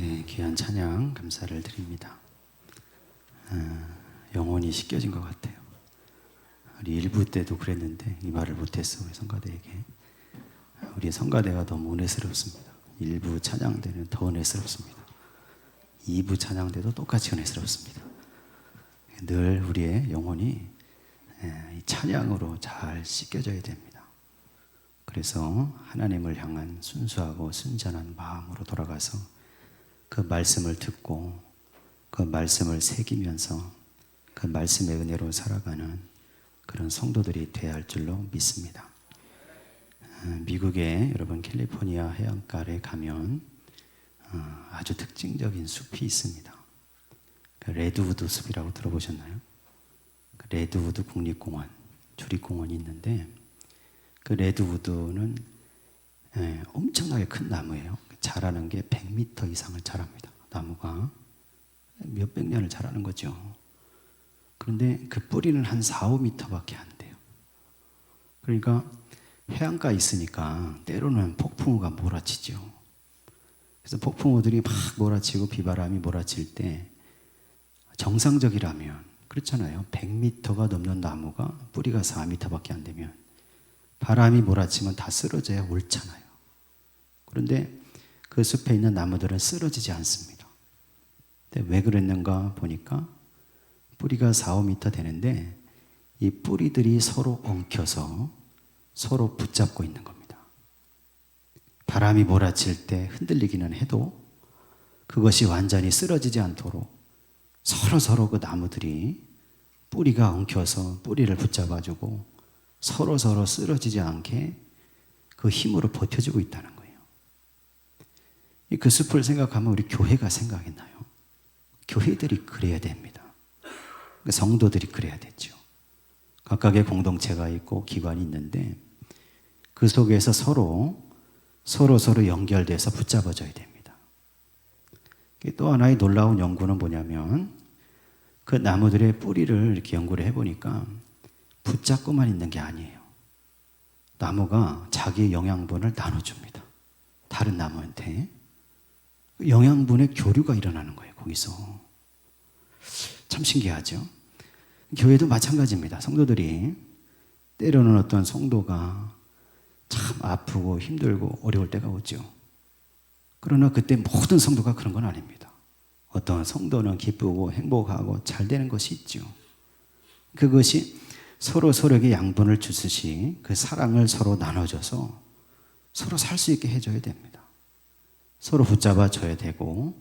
네, 귀한 찬양 감사를 드립니다. 영혼이 씻겨진 것 같아요. 우리 일부 때도 그랬는데 이 말을 못했어, 우리 성가대에게. 우리 성가대가 너무 은혜스럽습니다. 일부 찬양대는 더 은혜스럽습니다. 2부 찬양대도 똑같이 은혜스럽습니다. 늘 우리의 영혼이 이 찬양으로 잘 씻겨져야 됩니다. 그래서 하나님을 향한 순수하고 순전한 마음으로 돌아가서 그 말씀을 듣고 그 말씀을 새기면서 그 말씀의 은혜로 살아가는 그런 성도들이 되어야 할 줄로 믿습니다. 미국의 여러분 캘리포니아 해안가에 가면 아주 특징적인 숲이 있습니다. 레드우드 숲이라고 들어보셨나요? 레드우드 국립공원, 주립공원이 있는데 그 레드우드는 엄청나게 큰 나무예요. 자라는 게 100m 이상을 자랍니다. 나무가 몇백 년을 자라는 거죠. 그런데 그 뿌리는 한 4, 5m밖에 안 돼요. 그러니까 해안가에 있으니까 때로는 폭풍우가 몰아치죠. 그래서 폭풍우들이 막 몰아치고 비바람이 몰아칠 때 정상적이라면 그렇잖아요. 100m가 넘는 나무가 뿌리가 4m밖에 안 되면 바람이 몰아치면 다 쓰러져야 옳잖아요. 그런데 그 숲에 있는 나무들은 쓰러지지 않습니다. 근데 왜 그랬는가 보니까 뿌리가 4, 5m 되는데 이 뿌리들이 서로 엉켜서 서로 붙잡고 있는 겁니다. 바람이 몰아칠 때 흔들리기는 해도 그것이 완전히 쓰러지지 않도록 서로 그 나무들이 뿌리가 엉켜서 뿌리를 붙잡아주고 서로 쓰러지지 않게 그 힘으로 버텨주고 있다는 거예요. 그 숲을 생각하면 우리 교회가 생각이 나요. 교회들이 그래야 됩니다. 성도들이 그래야 되죠. 각각의 공동체가 있고 기관이 있는데 그 속에서 서로 연결돼서 붙잡아줘야 됩니다. 또 하나의 놀라운 연구는 뭐냐면 그 나무들의 뿌리를 이렇게 연구를 해보니까 붙잡고만 있는 게 아니에요. 나무가 자기의 영양분을 나눠줍니다. 다른 나무한테. 영양분의 교류가 일어나는 거예요. 거기서. 참 신기하죠. 교회도 마찬가지입니다. 성도들이 때로는 어떤 성도가 참 아프고 힘들고 어려울 때가 오죠. 그러나 그때 모든 성도가 그런 건 아닙니다. 어떤 성도는 기쁘고 행복하고 잘 되는 것이 있죠. 그것이 서로에게 양분을 주듯이 그 사랑을 서로 나눠줘서 서로 살 수 있게 해줘야 됩니다. 서로 붙잡아 줘야 되고,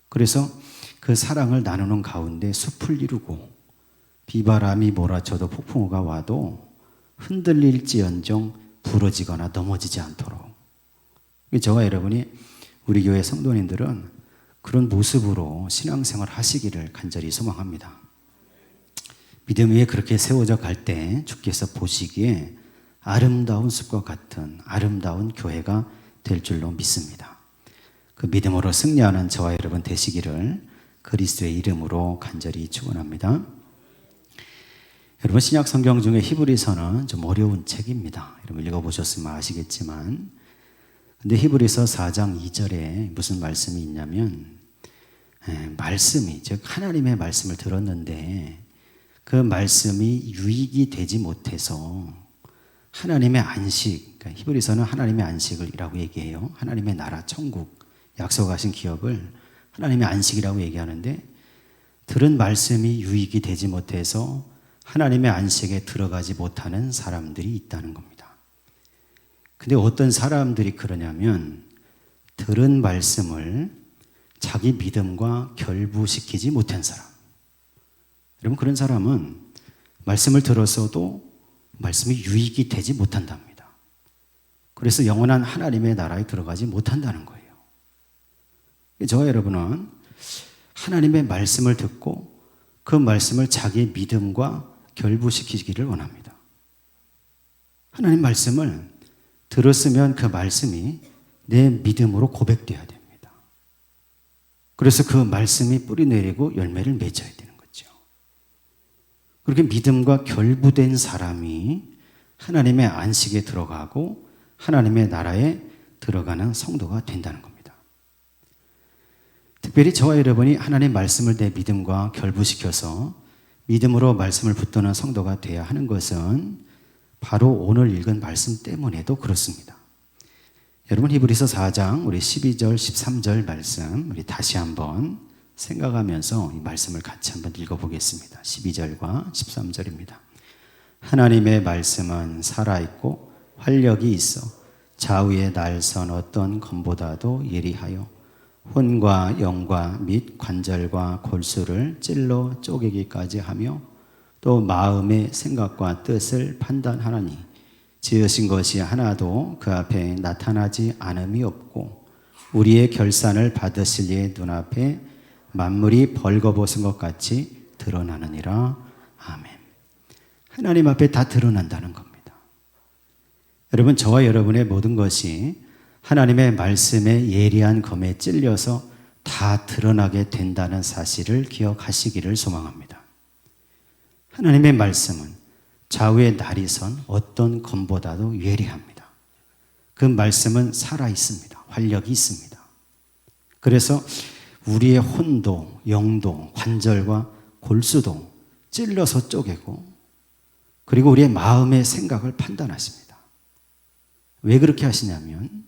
그래서 그 사랑을 나누는 가운데 숲을 이루고 비바람이 몰아쳐도 폭풍우가 와도 흔들릴지언정 부러지거나 넘어지지 않도록. 저와 여러분이 우리 교회 성도님들은 그런 모습으로 신앙생활 하시기를 간절히 소망합니다. 믿음 위에 그렇게 세워져 갈 때 주께서 보시기에 아름다운 숲과 같은 아름다운 교회가 될 줄로 믿습니다. 그 믿음으로 승리하는 저와 여러분 되시기를 그리스도의 이름으로 간절히 축원합니다. 여러분 신약 성경 중에 히브리서는 좀 어려운 책입니다. 여러분 읽어보셨으면 아시겠지만, 근데 히브리서 4장 2절에 무슨 말씀이 있냐면 말씀이, 즉 하나님의 말씀을 들었는데 그 말씀이 유익이 되지 못해서 하나님의 안식, 그러니까 히브리서는 하나님의 안식을이라고 얘기해요. 하나님의 나라, 천국, 약속하신 기업을 하나님의 안식이라고 얘기하는데 들은 말씀이 유익이 되지 못해서 하나님의 안식에 들어가지 못하는 사람들이 있다는 겁니다. 근데 어떤 사람들이 그러냐면 들은 말씀을 자기 믿음과 결부시키지 못한 사람. 여러분 그런 사람은 말씀을 들었어도 말씀이 유익이 되지 못한답니다. 그래서 영원한 하나님의 나라에 들어가지 못한다는 거예요. 저와 여러분은 하나님의 말씀을 듣고 그 말씀을 자기의 믿음과 결부시키기를 원합니다. 하나님 말씀을 들었으면 그 말씀이 내 믿음으로 고백되어야 됩니다. 그래서 그 말씀이 뿌리 내리고 열매를 맺어야 되는 거죠. 그렇게 믿음과 결부된 사람이 하나님의 안식에 들어가고 하나님의 나라에 들어가는 성도가 된다는 겁니다. 특별히 저와 여러분이 하나님의 말씀을 내 믿음과 결부시켜서 믿음으로 말씀을 붙드는 성도가 되어야 하는 것은 바로 오늘 읽은 말씀 때문에도 그렇습니다. 여러분 히브리서 4장 우리 12절 13절 말씀 우리 다시 한번 생각하면서 이 말씀을 같이 한번 읽어보겠습니다. 12절과 13절입니다. 하나님의 말씀은 살아있고 활력이 있어 좌우의 날선 어떤 검보다도 예리하여 혼과 영과 및 관절과 골수를 찔러 쪼개기까지 하며 또 마음의 생각과 뜻을 판단하나니 지으신 것이 하나도 그 앞에 나타나지 않음이 없고 우리의 결산을 받으실 이의 눈앞에 만물이 벌거벗은 것 같이 드러나느니라. 아멘. 하나님 앞에 다 드러난다는 겁니다. 여러분 저와 여러분의 모든 것이 하나님의 말씀에 예리한 검에 찔려서 다 드러나게 된다는 사실을 기억하시기를 소망합니다. 하나님의 말씀은 좌우의 날이 선 어떤 검보다도 예리합니다. 그 말씀은 살아있습니다. 활력이 있습니다. 그래서 우리의 혼도 영도 관절과 골수도 찔러서 쪼개고 그리고 우리의 마음의 생각을 판단하십니다. 왜 그렇게 하시냐면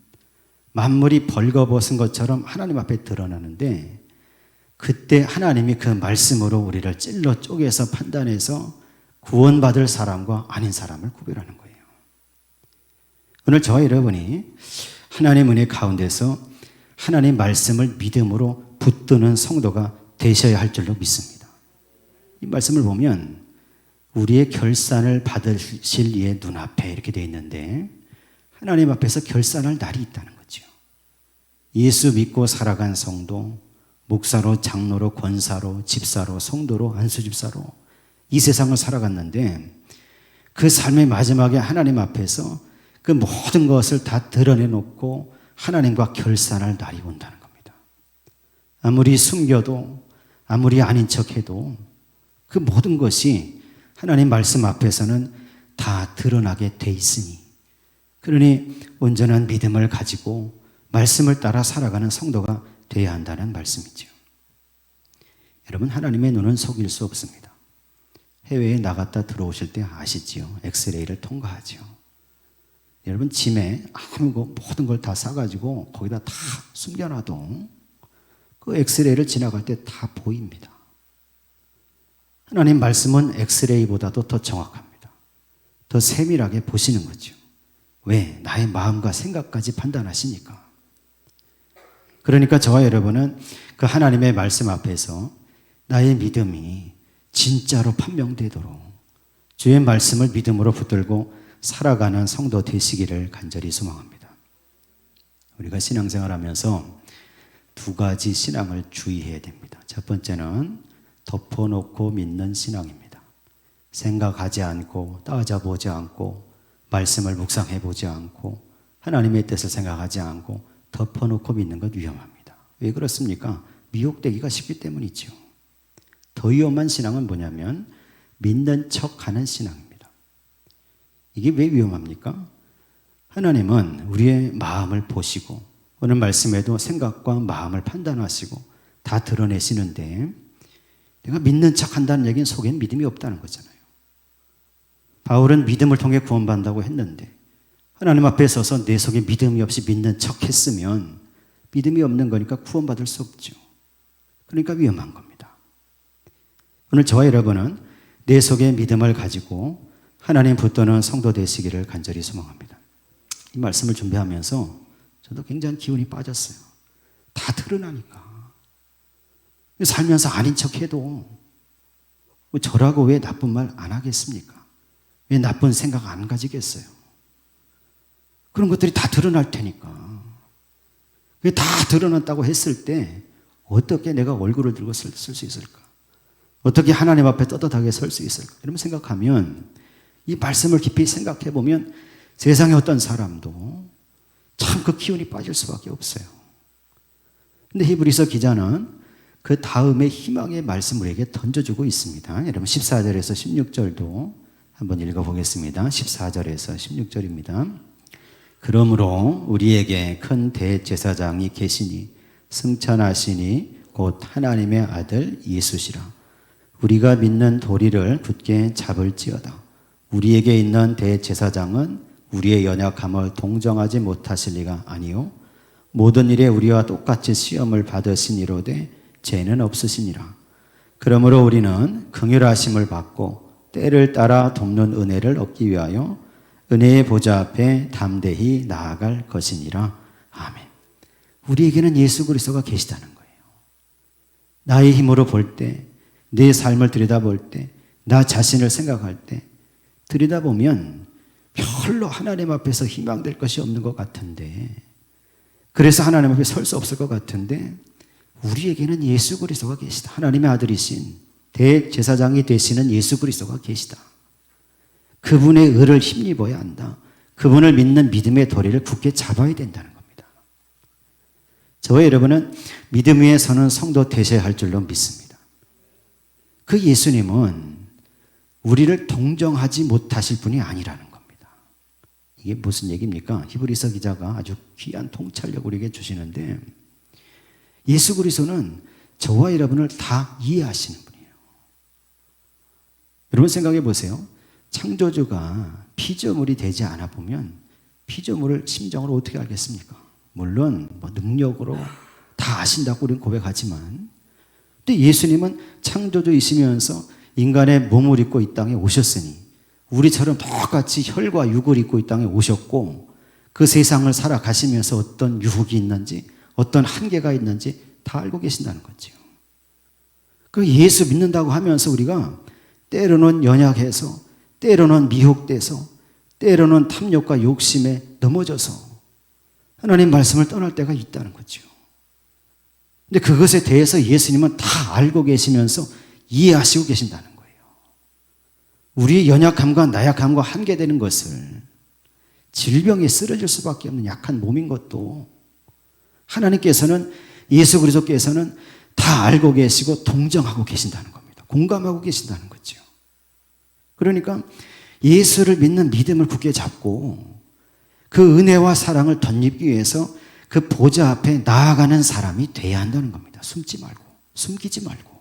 만물이 벌거벗은 것처럼 하나님 앞에 드러나는데 그때 하나님이 그 말씀으로 우리를 찔러 쪼개서 판단해서 구원받을 사람과 아닌 사람을 구별하는 거예요. 오늘 저와 여러분이 하나님의 은혜 가운데서 하나님 말씀을 믿음으로 붙드는 성도가 되셔야 할 줄로 믿습니다. 이 말씀을 보면 우리의 결산을 받으실 이의 눈앞에 이렇게 되어 있는데 하나님 앞에서 결산할 날이 있다는 거죠. 예수 믿고 살아간 성도, 목사로, 장로로, 권사로, 집사로, 성도로, 안수집사로 이 세상을 살아갔는데 그 삶의 마지막에 하나님 앞에서 그 모든 것을 다 드러내놓고 하나님과 결산할 날이 온다는 겁니다. 아무리 숨겨도 아무리 아닌 척해도 그 모든 것이 하나님 말씀 앞에서는 다 드러나게 돼 있으니 그러니 온전한 믿음을 가지고 말씀을 따라 살아가는 성도가 되어야 한다는 말씀이죠. 여러분 하나님의 눈은 속일 수 없습니다. 해외에 나갔다 들어오실 때 아시지요? 엑스레이를 통과하죠. 여러분 짐에 모든 걸 다 싸가지고 거기다 다 숨겨놔도 그 엑스레이를 지나갈 때 다 보입니다. 하나님 말씀은 엑스레이보다도 더 정확합니다. 더 세밀하게 보시는 거죠. 왜? 나의 마음과 생각까지 판단하시니까. 그러니까 저와 여러분은 그 하나님의 말씀 앞에서 나의 믿음이 진짜로 판명되도록 주의 말씀을 믿음으로 붙들고 살아가는 성도 되시기를 간절히 소망합니다. 우리가 신앙생활하면서 두 가지 신앙을 주의해야 됩니다. 첫 번째는 덮어놓고 믿는 신앙입니다. 생각하지 않고 따져보지 않고 말씀을 묵상해보지 않고 하나님의 뜻을 생각하지 않고 덮어놓고 믿는 것 위험합니다. 왜 그렇습니까? 미혹되기가 쉽기 때문이죠. 더 위험한 신앙은 뭐냐면 믿는 척하는 신앙입니다. 이게 왜 위험합니까? 하나님은 우리의 마음을 보시고 오늘 말씀에도 생각과 마음을 판단하시고 다 드러내시는데 내가 믿는 척한다는 얘기는 속엔 믿음이 없다는 거잖아요. 바울은 믿음을 통해 구원받는다고 했는데 하나님 앞에 서서 내 속에 믿음이 없이 믿는 척했으면 믿음이 없는 거니까 구원받을 수 없죠. 그러니까 위험한 겁니다. 오늘 저와 여러분은 내 속에 믿음을 가지고 하나님 붙드는 성도 되시기를 간절히 소망합니다. 이 말씀을 준비하면서 저도 굉장히 기운이 빠졌어요. 다 드러나니까. 살면서 아닌 척해도 저라고 왜 나쁜 말 안 하겠습니까? 왜 나쁜 생각 안 가지겠어요? 그런 것들이 다 드러날 테니까. 그게 다 드러났다고 했을 때 어떻게 내가 얼굴을 들고 쓸 수 있을까? 어떻게 하나님 앞에 떳떳하게 설 수 있을까? 이런 생각하면 이 말씀을 깊이 생각해 보면 세상의 어떤 사람도 참 그 기운이 빠질 수밖에 없어요. 근데 히브리서 기자는 그 다음에 희망의 말씀을 우리에게 던져주고 있습니다. 여러분 14절에서 16절도 한번 읽어보겠습니다. 14절에서 16절입니다. 그러므로 우리에게 큰 대제사장이 계시니 승천하시니 곧 하나님의 아들 예수시라. 우리가 믿는 도리를 굳게 잡을지어다. 우리에게 있는 대제사장은 우리의 연약함을 동정하지 못하실 리가 아니요 모든 일에 우리와 똑같이 시험을 받으시니로되 죄는 없으시니라. 그러므로 우리는 긍휼하심을 받고 때를 따라 돕는 은혜를 얻기 위하여 은혜의 보좌 앞에 담대히 나아갈 것이니라. 아멘. 우리에게는 예수 그리스도가 계시다는 거예요. 나의 힘으로 볼 때, 내 삶을 들여다볼 때, 나 자신을 생각할 때 들여다보면 별로 하나님 앞에서 희망될 것이 없는 것 같은데, 그래서 하나님 앞에 설 수 없을 것 같은데 우리에게는 예수 그리스도가 계시다. 하나님의 아들이신 대제사장이 되시는 예수 그리스도가 계시다. 그분의 의를 힘입어야 한다. 그분을 믿는 믿음의 도리를 굳게 잡아야 된다는 겁니다. 저와 여러분은 믿음 위에 서는 성도 되셔야 할 줄로 믿습니다. 그 예수님은 우리를 동정하지 못하실 분이 아니라는 겁니다. 이게 무슨 얘기입니까? 히브리서 기자가 아주 귀한 통찰력 우리에게 주시는데, 예수 그리스도는 저와 여러분을 다 이해하시는 분이에요. 여러분 생각해 보세요. 창조주가 피조물이 되지 않아 보면 피조물을 심정으로 어떻게 알겠습니까? 물론 능력으로 다 아신다고 우리는 고백하지만, 근데 예수님은 창조주이시면서 인간의 몸을 입고 이 땅에 오셨으니 우리처럼 똑같이 혈과 육을 입고 이 땅에 오셨고, 그 세상을 살아가시면서 어떤 유혹이 있는지 어떤 한계가 있는지 다 알고 계신다는 거죠. 그 예수 믿는다고 하면서 우리가 때로는 연약해서, 때로는 미혹돼서, 때로는 탐욕과 욕심에 넘어져서 하나님 말씀을 떠날 때가 있다는 거죠. 근데 그것에 대해서 예수님은 다 알고 계시면서 이해하시고 계신다는 거예요. 우리의 연약함과 나약함과 한계되는 것을, 질병에 쓰러질 수밖에 없는 약한 몸인 것도 하나님께서는, 예수 그리스도께서는 다 알고 계시고 동정하고 계신다는 겁니다. 공감하고 계신다는 거죠. 그러니까 예수를 믿는 믿음을 굳게 잡고 그 은혜와 사랑을 덧입기 위해서 그 보좌 앞에 나아가는 사람이 돼야 한다는 겁니다. 숨지 말고, 숨기지 말고.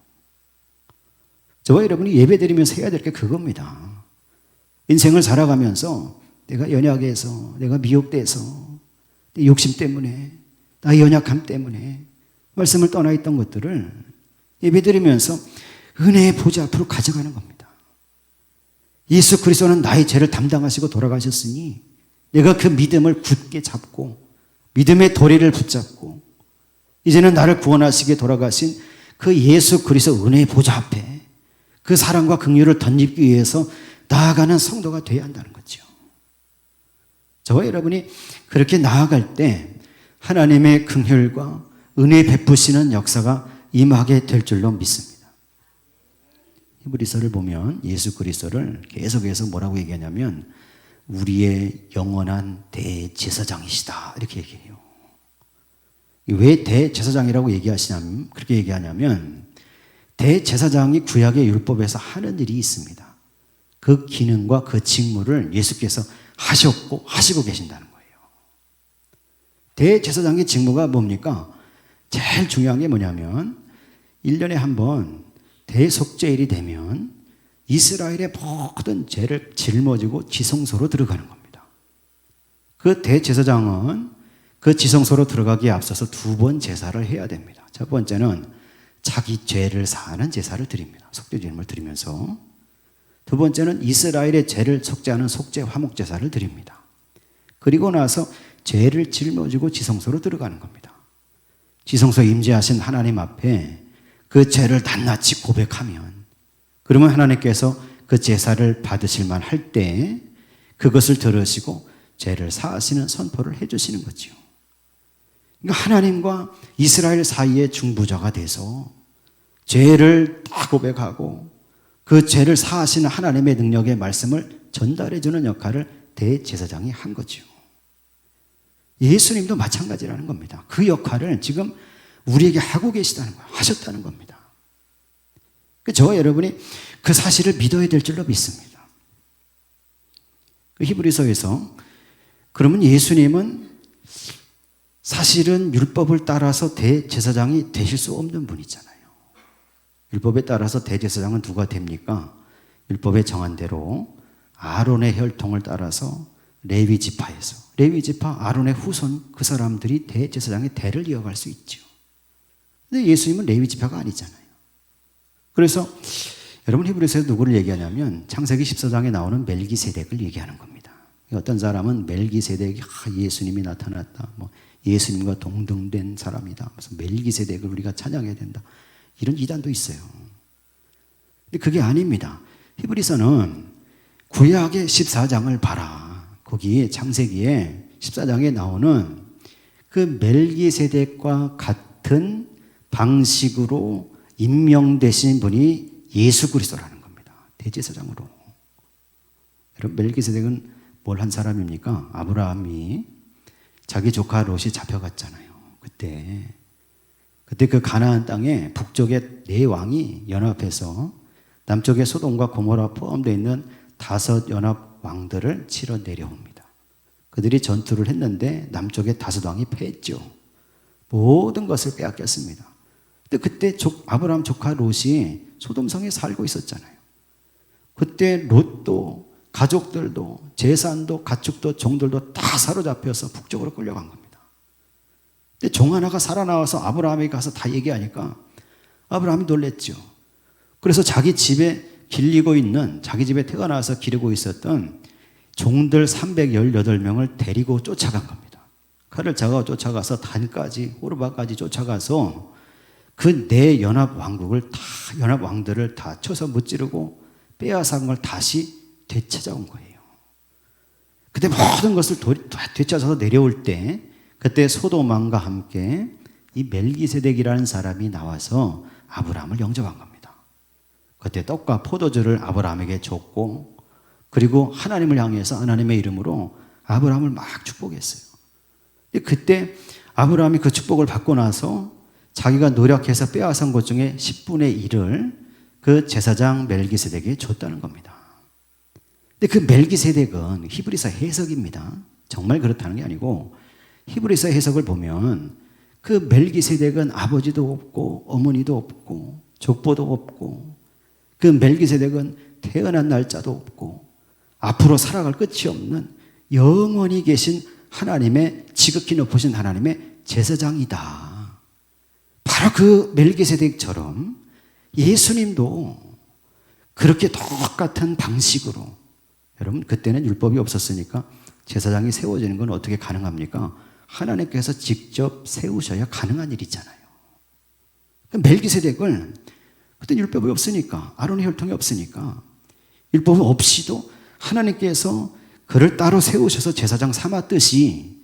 저와 여러분이 예배드리면서 해야 될 게 그겁니다. 인생을 살아가면서 내가 연약해서, 내가 미혹돼서, 내 욕심 때문에, 나의 연약함 때문에 말씀을 떠나 있던 것들을 예배드리면서 은혜의 보좌 앞으로 가져가는 겁니다. 예수 그리스도는 나의 죄를 담당하시고 돌아가셨으니 내가 그 믿음을 굳게 잡고 믿음의 도리를 붙잡고 이제는 나를 구원하시게 돌아가신 그 예수 그리스도 은혜의 보좌 앞에 그 사랑과 긍휼을 덧입기 위해서 나아가는 성도가 되어야 한다는 거죠. 저와 여러분이 그렇게 나아갈 때 하나님의 긍휼과 은혜 베푸시는 역사가 임하게 될 줄로 믿습니다. 히브리서를 보면 예수 그리스도를 계속해서 뭐라고 얘기하냐면 우리의 영원한 대제사장이시다 이렇게 얘기해요. 왜 대제사장이라고 얘기하시냐면, 그렇게 얘기하냐면 대제사장이 구약의 율법에서 하는 일이 있습니다. 그 기능과 그 직무를 예수께서 하셨고 하시고 계신다는 거예요. 대제사장의 직무가 뭡니까? 제일 중요한 게 뭐냐면 1년에 한 번 대속죄일이 되면 이스라엘의 모든 죄를 짊어지고 지성소로 들어가는 겁니다. 그 대제사장은 그 지성소로 들어가기에 앞서서 2번 제사를 해야 됩니다. 첫 번째는 자기 죄를 사하는 제사를 드립니다. 속죄제물을 드리면서. 두 번째는 이스라엘의 죄를 속죄하는 속죄 화목 제사를 드립니다. 그리고 나서 죄를 짊어지고 지성소로 들어가는 겁니다. 지성소에 임재하신 하나님 앞에 그 죄를 낱낱이 고백하면, 그러면 하나님께서 그 제사를 받으실 만할 때 그것을 들으시고 죄를 사하시는 선포를 해주시는 거죠. 그러니까 하나님과 이스라엘 사이의 중보자가 돼서 죄를 다 고백하고 그 죄를 사하시는 하나님의 능력의 말씀을 전달해주는 역할을 대제사장이 한 거죠. 예수님도 마찬가지라는 겁니다. 그 역할을 지금 우리에게 하고 계시다는 거예요. 하셨다는 겁니다. 저와 여러분이 그 사실을 믿어야 될 줄로 믿습니다. 히브리서에서 그러면 예수님은 사실은 율법을 따라서 대제사장이 되실 수 없는 분이잖아요. 율법에 따라서 대제사장은 누가 됩니까? 율법에 정한 대로 아론의 혈통을 따라서 레위 지파에서, 레위 지파 아론의 후손 그 사람들이 대제사장의 대를 이어갈 수 있죠. 근데 예수님은 레위 지파가 아니잖아요. 그래서 여러분 히브리서에서 누구를 얘기하냐면 창세기 14장에 나오는 멜기세덱을 얘기하는 겁니다. 어떤 사람은 멜기세덱이 예수님이 나타났다, 예수님과 동등된 사람이다, 무슨 멜기세덱을 우리가 찬양해야 된다, 이런 이단도 있어요. 근데 그게 아닙니다. 히브리서는 구약의 14장을 봐라. 거기 창세기에 14장에 나오는 그 멜기세덱과 같은 방식으로 임명되신 분이 예수 그리스도라는 겁니다. 대제사장으로. 여러분, 멜기세덱은 뭘 한 사람입니까? 아브라함이 자기 조카 롯이 잡혀갔잖아요. 그때 그 가나안 땅에 북쪽에 네 왕이 연합해서 남쪽에 소돔과 고모라 포함되어 있는 5 연합 왕들을 치러 내려옵니다. 그들이 전투를 했는데 남쪽에 5 왕이 패했죠. 모든 것을 빼앗겼습니다. 근데 그때 아브라함 조카 롯이 소돔성에 살고 있었잖아요. 그때 롯도 가족들도 재산도 가축도 종들도 다 사로잡혀서 북쪽으로 끌려간 겁니다. 근데 종 하나가 살아나와서 아브라함에게 가서 다 얘기하니까 아브라함이 놀랬죠. 그래서 자기 집에 길리고 있는, 자기 집에 태어나서 기르고 있었던 종들 318명을 데리고 쫓아간 겁니다. 칼을 잡아 쫓아가서 단까지 호르바까지 쫓아가서 그 네 연합 왕국을 다, 연합 왕들을 다 쳐서 무찌르고 빼앗은 걸 다시 되찾아온 거예요. 그때 모든 것을 되찾아서 내려올 때 그때 소돔 왕과 함께 이 멜기세덱이라는 사람이 나와서 아브라함을 영접한 겁니다. 그때 떡과 포도주를 아브라함에게 줬고, 그리고 하나님을 향해서 하나님의 이름으로 아브라함을 막 축복했어요. 그때 아브라함이 그 축복을 받고 나서 자기가 노력해서 빼앗은 것 중에 10분의 1을 그 제사장 멜기세덱에게 줬다는 겁니다. 근데 그 멜기세덱은 히브리서 해석입니다. 정말 그렇다는 게 아니고, 히브리서 해석을 보면 그 멜기세덱은 아버지도 없고 어머니도 없고 족보도 없고, 그 멜기세덱은 태어난 날짜도 없고 앞으로 살아갈 끝이 없는 영원히 계신 하나님의, 지극히 높으신 하나님의 제사장이다. 바로 그 멜기세덱처럼 예수님도 그렇게 똑같은 방식으로, 여러분 그때는 율법이 없었으니까 제사장이 세워지는 건 어떻게 가능합니까? 하나님께서 직접 세우셔야 가능한 일이잖아요. 멜기세덱을, 그때 율법이 없으니까, 아론의 혈통이 없으니까, 율법 없이도 하나님께서 그를 따로 세우셔서 제사장 삼았듯이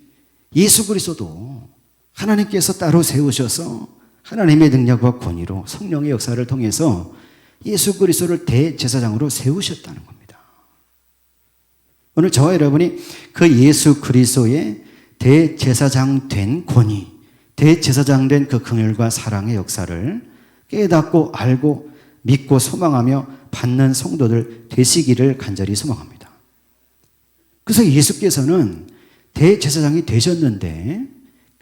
예수 그리스도도 하나님께서 따로 세우셔서 하나님의 능력과 권위로 성령의 역사를 통해서 예수 그리스도를 대제사장으로 세우셨다는 겁니다. 오늘 저와 여러분이 그 예수 그리스도의 대제사장 된 권위, 대제사장 된 그 긍휼과 사랑의 역사를 깨닫고 알고 믿고 소망하며 받는 성도들 되시기를 간절히 소망합니다. 그래서 예수께서는 대제사장이 되셨는데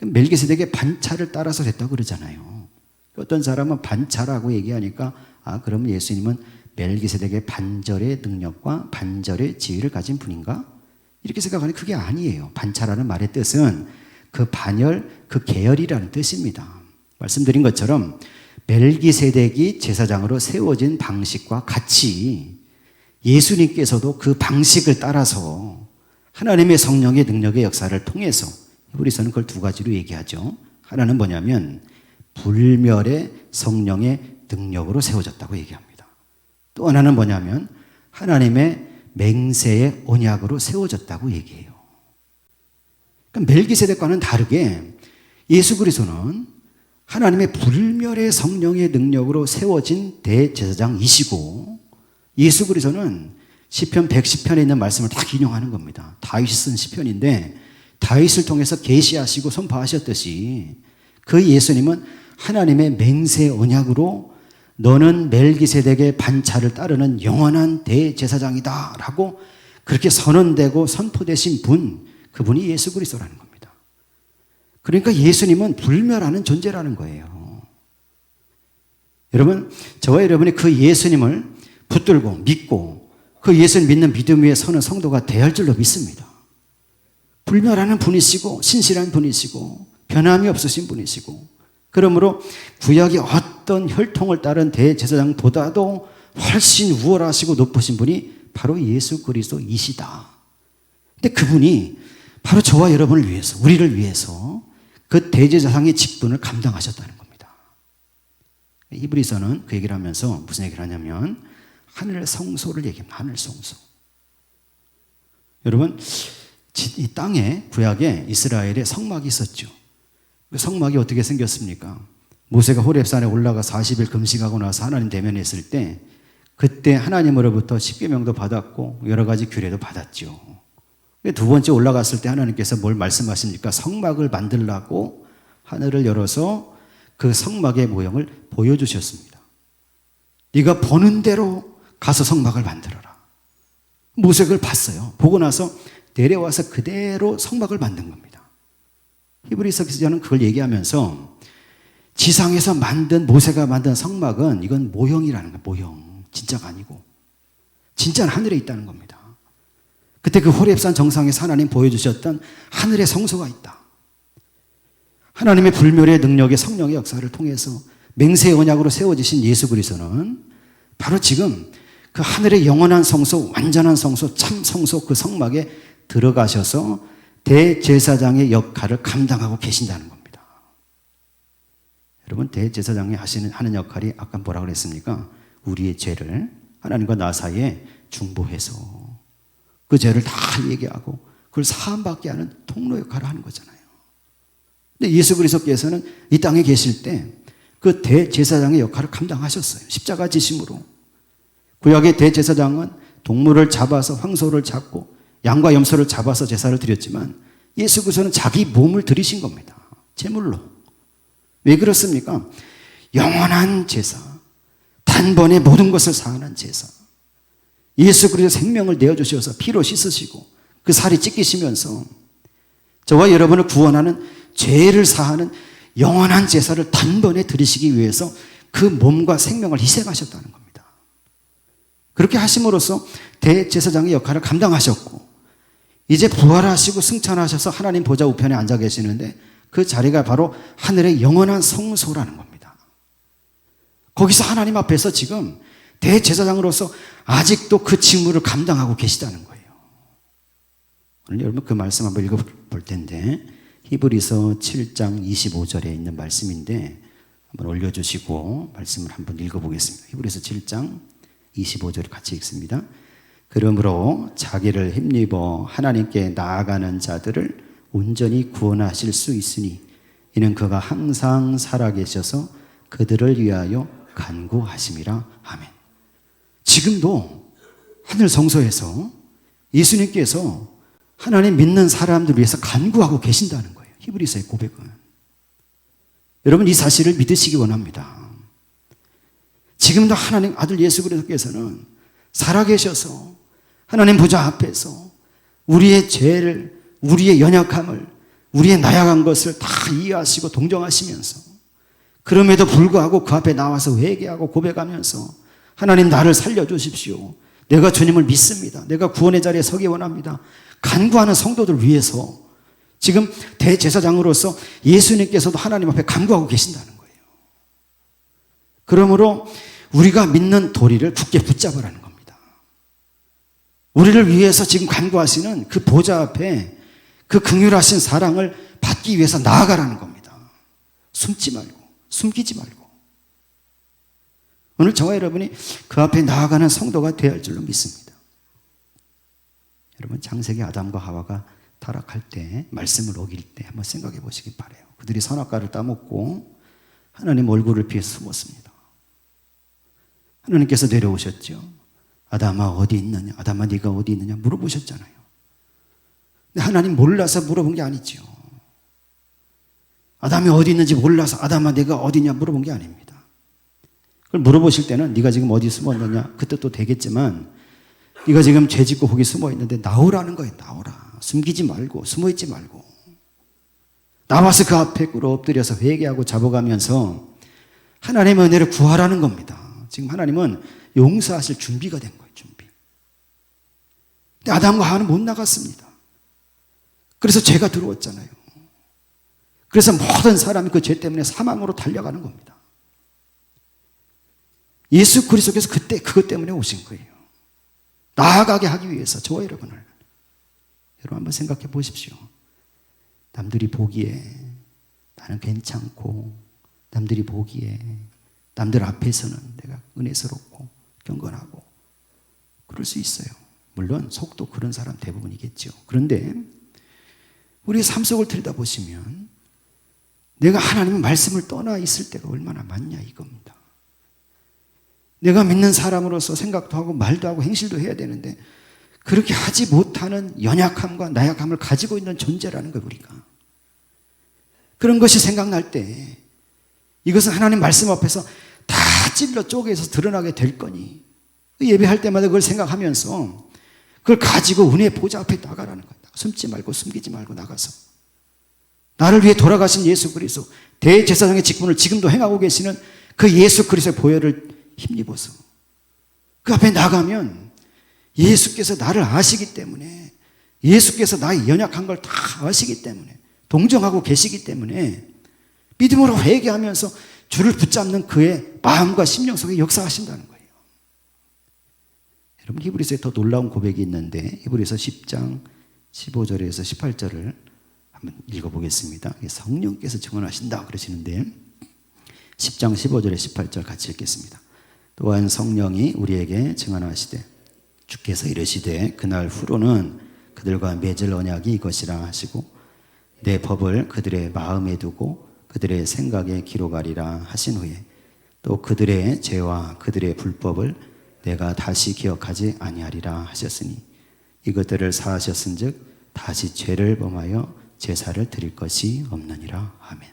멜기세덱의 반차를 따라서 됐다고 그러잖아요. 어떤 사람은 반차라고 얘기하니까 그러면 예수님은 멜기세덱의 반절의 능력과 반절의 지위를 가진 분인가? 이렇게 생각하는, 그게 아니에요. 반차라는 말의 뜻은 그 반열, 그 계열이라는 뜻입니다. 말씀드린 것처럼 멜기세덱이 제사장으로 세워진 방식과 같이 예수님께서도 그 방식을 따라서 하나님의 성령의 능력의 역사를 통해서, 히브리서는 그걸 2가지로 얘기하죠. 하나는 뭐냐면 불멸의 성령의 능력으로 세워졌다고 얘기합니다. 또 하나는 뭐냐면 하나님의 맹세의 언약으로 세워졌다고 얘기해요. 그러니까 멜기세덱과는 다르게 예수 그리스도는 하나님의 불멸의 성령의 능력으로 세워진 대제사장이시고, 예수 그리스도는 시편 110편에 있는 말씀을 딱 인용하는 겁니다. 다윗이 쓴 시편인데 다윗을 통해서 계시하시고 선포하셨듯이 그 예수님은 하나님의 맹세 언약으로 너는 멜기세덱의 반차를 따르는 영원한 대제사장이다 라고 그렇게 선언되고 선포되신 분, 그분이 예수 그리스도라는 겁니다. 그러니까 예수님은 불멸하는 존재라는 거예요. 여러분, 저와 여러분이 그 예수님을 붙들고 믿고 그 예수를 믿는 믿음 위에 서는 성도가 되어야 줄로 믿습니다. 불멸하는 분이시고 신실한 분이시고 변함이 없으신 분이시고, 그러므로 구약의 어떤 혈통을 따른 대제사장보다도 훨씬 우월하시고 높으신 분이 바로 예수 그리스도이시다. 근데 그분이 바로 저와 여러분을 위해서, 우리를 위해서 그 대제사장의 직분을 감당하셨다는 겁니다. 히브리서는 그 얘기를 하면서 무슨 얘기를 하냐면 하늘 성소를 얘기합니다. 하늘 성소. 여러분, 이 땅에 구약에 이스라엘에 성막이 있었죠. 그 성막이 어떻게 생겼습니까? 모세가 호렙산에 올라가 40일 금식하고 나서 하나님 대면했을 때 그때 하나님으로부터 십계명도 받았고 여러 가지 규례도 받았죠. 두 번째 올라갔을 때 하나님께서 뭘 말씀하십니까? 성막을 만들라고 하늘을 열어서 그 성막의 모형을 보여주셨습니다. 네가 보는 대로 가서 성막을 만들어라. 모세가 그걸 봤어요. 보고 나서 내려와서 그대로 성막을 만든 겁니다. 히브리서 기자는 그걸 얘기하면서 지상에서 만든, 모세가 만든 성막은 이건 모형이라는 거예요. 모형. 진짜가 아니고 진짜는 하늘에 있다는 겁니다. 그때 그 호렙산 정상에서 하나님 보여주셨던 하늘의 성소가 있다. 하나님의 불멸의 능력의 성령의 역사를 통해서 맹세의 언약으로 세워지신 예수 그리스도는 바로 지금 그 하늘의 영원한 성소, 완전한 성소, 참 성소 그 성막에 들어가셔서 대제사장의 역할을 감당하고 계신다는 겁니다. 여러분, 대제사장이 하는 역할이 아까 뭐라 그랬습니까? 우리의 죄를 하나님과 나 사이에 중보해서 그 죄를 다 얘기하고 그걸 사함받게 하는 통로 역할을 하는 거잖아요. 근데 예수 그리스도께서는 이 땅에 계실 때 그 대제사장의 역할을 감당하셨어요. 십자가 지심으로. 구약의 대제사장은 동물을 잡아서 황소를 잡고 양과 염소를 잡아서 제사를 드렸지만 예수 그리스도는 자기 몸을 드리신 겁니다. 제물로. 왜 그렇습니까? 영원한 제사, 단번에 모든 것을 사하는 제사. 예수 그리스도 생명을 내어주셔서 피로 씻으시고 그 살이 찢기시면서 저와 여러분을 구원하는 죄를 사하는 영원한 제사를 단번에 드리시기 위해서 그 몸과 생명을 희생하셨다는 겁니다. 그렇게 하심으로써 대제사장의 역할을 감당하셨고 이제 부활하시고 승천하셔서 하나님 보좌 우편에 앉아 계시는데 그 자리가 바로 하늘의 영원한 성소라는 겁니다. 거기서 하나님 앞에서 지금 대제사장으로서 아직도 그 직무를 감당하고 계시다는 거예요. 오늘 여러분 그 말씀 한번 읽어볼 텐데 히브리서 7장 25절에 있는 말씀인데 한번 올려주시고 말씀을 한번 읽어보겠습니다. 히브리서 7장 25절 같이 읽습니다. 그러므로 자기를 힘입어 하나님께 나아가는 자들을 온전히 구원하실 수 있으니 이는 그가 항상 살아계셔서 그들을 위하여 간구하심이라. 아멘. 지금도 하늘 성소에서 예수님께서 하나님 믿는 사람들을 위해서 간구하고 계신다는 거예요. 히브리서의 고백은. 여러분 이 사실을 믿으시기 원합니다. 지금도 하나님 아들 예수 그리스도께서는 살아계셔서 하나님 보좌 앞에서 우리의 죄를, 우리의 연약함을, 우리의 나약한 것을 다 이해하시고 동정하시면서 그럼에도 불구하고 그 앞에 나와서 회개하고 고백하면서 하나님 나를 살려주십시오. 내가 주님을 믿습니다. 내가 구원의 자리에 서기 원합니다. 간구하는 성도들 위해서 지금 대제사장으로서 예수님께서도 하나님 앞에 간구하고 계신다는 거예요. 그러므로 우리가 믿는 도리를 굳게 붙잡으라는 겁니다. 우리를 위해서 지금 간구하시는 그 보좌 앞에 그 긍휼하신 사랑을 받기 위해서 나아가라는 겁니다. 숨지 말고, 숨기지 말고. 오늘 저와 여러분이 그 앞에 나아가는 성도가 되어야 할 줄로 믿습니다. 여러분 창세기 아담과 하와가 타락할 때, 말씀을 어길 때 한번 생각해 보시기 바라요. 그들이 선악과를 따먹고 하나님 얼굴을 피해서 숨었습니다. 하나님께서 내려오셨죠. 아담아 어디 있느냐, 아담아 네가 어디 있느냐 물어보셨잖아요. 근데 하나님 몰라서 물어본 게 아니죠. 아담이 어디 있는지 몰라서 아담아 네가 어디냐 물어본 게 아닙니다. 그걸 물어보실 때는 네가 지금 어디 숨었느냐 그 뜻도 되겠지만 네가 지금 죄 짓고 거기 숨어 있는데 나오라는 거예요. 나오라. 숨기지 말고 숨어 있지 말고 나와서 그 앞에 꿇어 엎드려서 회개하고 잡아가면서 하나님의 은혜를 구하라는 겁니다. 지금 하나님은 용서하실 준비가 된 거예요. 준비. 근데 아담과 하와는 못 나갔습니다. 그래서 죄가 들어왔잖아요. 그래서 모든 사람이 그 죄 때문에 사망으로 달려가는 겁니다. 예수 그리스도께서 그때 그것 때문에 오신 거예요. 나아가게 하기 위해서 저와 여러분을. 여러분 한번 생각해 보십시오. 남들이 보기에 나는 괜찮고, 남들이 보기에 남들 앞에서는 내가 은혜스럽고 경건하고 그럴 수 있어요. 물론 속도 그런 사람 대부분이겠죠. 그런데 우리의 삶 속을 들여다보시면 내가 하나님의 말씀을 떠나 있을 때가 얼마나 많냐 이겁니다. 내가 믿는 사람으로서 생각도 하고 말도 하고 행실도 해야 되는데 그렇게 하지 못하는 연약함과 나약함을 가지고 있는 존재라는 거예요. 우리가. 그런 것이 생각날 때 이것은 하나님 말씀 앞에서 다 찔러 쪼개서 드러나게 될 거니 예배할 때마다 그걸 생각하면서 그걸 가지고 은혜 보좌 앞에 나가라는 거예요. 숨지 말고 숨기지 말고 나가서 나를 위해 돌아가신 예수 그리스도 대제사장의 직분을 지금도 행하고 계시는 그 예수 그리스도의 보혈을 힘입어서 그 앞에 나가면 예수께서 나를 아시기 때문에, 예수께서 나의 연약한 걸 다 아시기 때문에, 동정하고 계시기 때문에 믿음으로 회개하면서 주를 붙잡는 그의 마음과 심령 속에 역사하신다는 거예요. 여러분 히브리서에 더 놀라운 고백이 있는데 히브리서 10장 15절에서 18절을 한번 읽어보겠습니다. 성령께서 증언하신다 그러시는데 10장 15절에 18절 같이 읽겠습니다. 또한 성령이 우리에게 증언하시되 주께서 이르시되 그날 후로는 그들과 맺을 언약이 이것이라 하시고 내 법을 그들의 마음에 두고 그들의 생각에 기록하리라 하신 후에 또 그들의 죄와 그들의 불법을 내가 다시 기억하지 아니하리라 하셨으니 이것들을 사하셨은즉 다시 죄를 범하여 제사를 드릴 것이 없느니라. 아멘.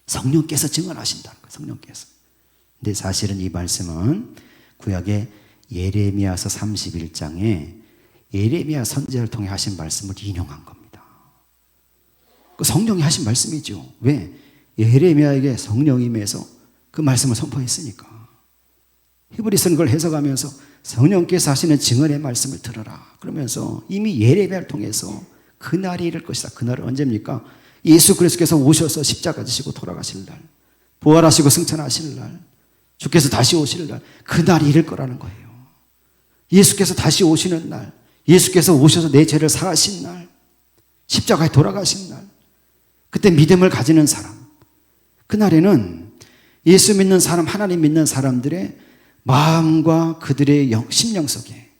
성령께서 증언하신다는 거예요. 성령께서. 근데 사실은 이 말씀은 구약의 예레미야서 31장에 예레미야 선지자를 통해 하신 말씀을 인용한 겁니다. 그 성령이 하신 말씀이죠. 왜? 예레미야에게 성령이 임해서 그 말씀을 선포했으니까. 히브리서는 그걸 해석하면서 성령께서 하시는 증언의 말씀을 들어라 그러면서 이미 예레미야를 통해서 그날이 이를 것이다. 그날은 언제입니까? 예수 그리스도께서 오셔서 십자가 지시고 돌아가실 날, 부활하시고 승천하실 날, 주께서 다시 오실 날, 그날이 이를 거라는 거예요. 예수께서 다시 오시는 날, 예수께서 오셔서 내 죄를 사하신 날, 십자가에 돌아가신 날, 그때 믿음을 가지는 사람, 그날에는 예수 믿는 사람, 하나님 믿는 사람들의 마음과 그들의 심령 속에,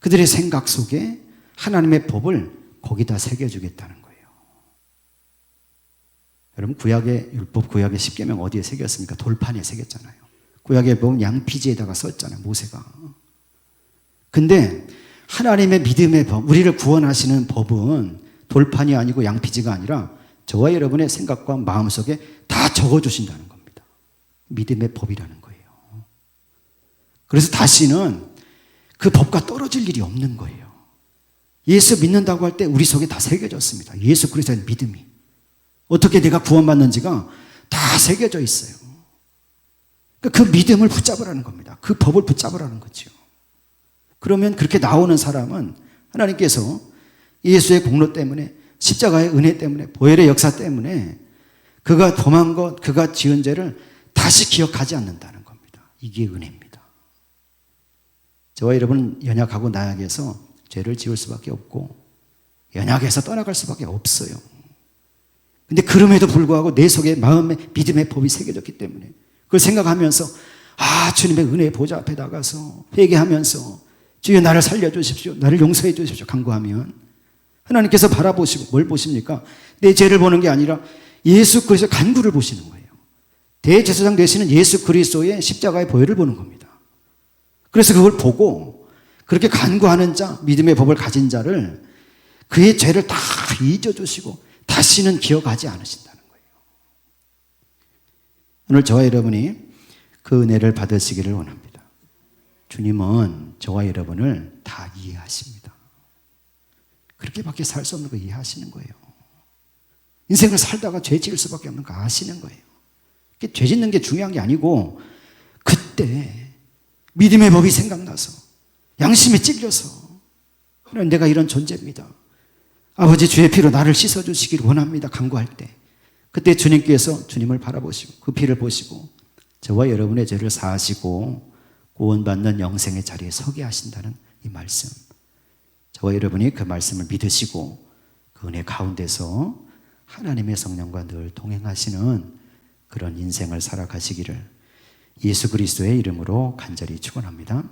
그들의 생각 속에 하나님의 법을 거기다 새겨주겠다는 거예요. 여러분 구약의 율법, 구약의 십계명 어디에 새겼습니까? 돌판에 새겼잖아요. 구약에 보면 양피지에다가 썼잖아요. 모세가. 근데 하나님의 믿음의 법, 우리를 구원하시는 법은 돌판이 아니고 양피지가 아니라 저와 여러분의 생각과 마음 속에 다 적어주신다는 겁니다. 믿음의 법이라는 거예요. 그래서 다시는 그 법과 떨어질 일이 없는 거예요. 예수 믿는다고 할 때 우리 속에 다 새겨졌습니다. 예수 그리스도의 믿음이. 어떻게 내가 구원받는지가 다 새겨져 있어요. 그 믿음을 붙잡으라는 겁니다. 그 법을 붙잡으라는 거죠. 그러면 그렇게 나오는 사람은 하나님께서 예수의 공로 때문에, 십자가의 은혜 때문에, 보혈의 역사 때문에 그가 범한 것, 그가 지은 죄를 다시 기억하지 않는다는 겁니다. 이게 은혜입니다. 저와 여러분은 연약하고 나약해서 죄를 지을 수밖에 없고 연약해서 떠나갈 수밖에 없어요. 근데 그럼에도 불구하고 내 속에 마음에 믿음의 법이 새겨졌기 때문에 그걸 생각하면서 주님의 은혜의 보좌 앞에 나가서 회개하면서 주여 나를 살려주십시오, 나를 용서해 주십시오 간구하면 하나님께서 바라보시고 뭘 보십니까? 내 죄를 보는 게 아니라 예수 그리스도의 간구를 보시는 거예요. 대제사장 되시는 예수 그리스도의 십자가의 보혈을 보는 겁니다. 그래서 그걸 보고 그렇게 간구하는 자, 믿음의 법을 가진 자를 그의 죄를 다 잊어주시고 다시는 기억하지 않으신다는 거예요. 오늘 저와 여러분이 그 은혜를 받으시기를 원합니다. 주님은 저와 여러분을 다 이해하십니다. 그렇게밖에 살 수 없는 거 이해하시는 거예요. 인생을 살다가 죄 지을 수밖에 없는 거 아시는 거예요. 죄 짓는 게 중요한 게 아니고 그때 믿음의 법이 생각나서 양심에 찔려서 내가 이런 존재입니다. 아버지 주의 피로 나를 씻어주시기를 원합니다. 간구할 때 그때 주님께서 주님을 바라보시고 그 피를 보시고 저와 여러분의 죄를 사하시고 구원받는 영생의 자리에 서게 하신다는 이 말씀, 저와 여러분이 그 말씀을 믿으시고 그 은혜 가운데서 하나님의 성령과 늘 동행하시는 그런 인생을 살아가시기를 예수 그리스도의 이름으로 간절히 축원합니다.